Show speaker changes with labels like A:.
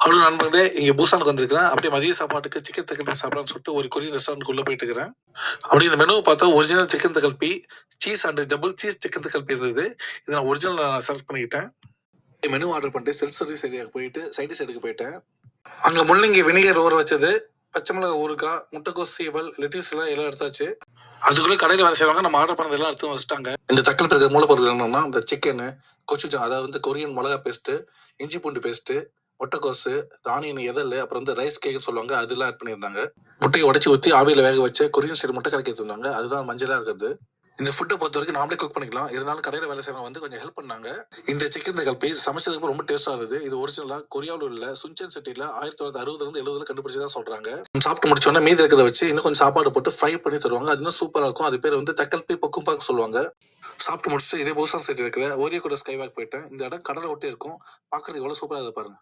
A: அவ்வளோ நண்பர்களே, இங்கே பூசானுக்கு வந்திருக்கிறேன். அப்படியே மதிய சாப்பாட்டுக்கு சிக்கன் தக்கல்பி சாப்பிடலாம்னு சொல்லிட்டு ஒரு கொரியன் ரெஸ்டாரண்ட்டுக்குள்ளே போயிட்டு இருக்கிறேன். அப்படி இந்த மெனுவை பார்த்தா original chicken dakgalbi, cheese and double cheese chicken dakgalbi இருந்தது. இதை நான் ஒரிஜினல் செலக்ட் பண்ணிக்கிட்டேன். மெனு ஆர்டர் பண்ணிட்டு செல்ஃப் சர்வீஸ் ஏரியாவுக்கு போயிட்டு சைடிஸ் எடுக்க போயிட்டேன். அங்கே முள்ளங்கி வினிகர் ஊற வச்சது, பச்சை மிளகா ஊறுகாய், முட்டைக்கோஸ் சீவல், லெட்டிஸ் எல்லாம் எடுத்தாச்சு. அதுக்குள்ளே கடையில் வேலை செய்வாங்க, நம்ம ஆர்டர் பண்ணது எல்லாம் எடுத்து வச்சுட்டாங்க. இந்த தக்கல்பி இருக்கிற மூலப்பொருள் என்னன்னா, இந்த சிக்கனு, கொச்சுஜா அதாவது கொரியன் மிளகா பேஸ்ட்டு, இஞ்சி பூண்டு பேஸ்ட்டு, முட்டைக்கோசு, ஆனியன் எதல், அப்புறம் வந்து ரைஸ் கேக்குன்னு சொல்லுவாங்க, அதெல்லாம் ஆட் பண்ணியிருந்தாங்க. முட்டையை உடச்சி ஊற்றி ஆவியில் வேக வச்சு கொரியன் சைடு முட்டை கலக்கி இருந்தாங்க. அதுதான் மஞ்சளாக இருக்கிறது. இந்த ஃபுட்டை பொறுத்த வரைக்கும் நாமளே குக் பண்ணிக்கலாம். இருந்தாலும் கடையில் வேலை செய்யறவங்க வந்து கொஞ்சம் ஹெல்ப் பண்ணாங்க. இந்த சிக்கன் தக்கல்பி சமைச்சதுக்கு ரொம்ப டேஸ்டாக இருந்தது. இது ஒரிஜினலாக கொரியாவில் உள்ள சுன்சென் சிட்டியில் 1960 70 கண்டுபிடிச்சதா சொல்றாங்க. சாப்பிட்டு முடிச்சோன்னா மீதி இருக்கிறத வச்சு இன்னும் கொஞ்சம் சாப்பாடு போட்டு ஃப்ரை பண்ணி தருவாங்க. அது இன்னும் சூப்பராக இருக்கும். அது பேர் வந்து தக்கல்பி பொக்கும்பாக்கு சொல்லுவாங்க. சாப்பிட்டு முடிச்சுட்டு இதே பூசான் சைடு இருக்கிற ஓரியோ கூட ஸ்கைவாக் போயிட்டேன். இந்த இடம் கடலை ஒட்டி இருக்கும். பார்க்கறதுக்கு எவ்வளோ சூப்பராக இருக்கு பாருங்க.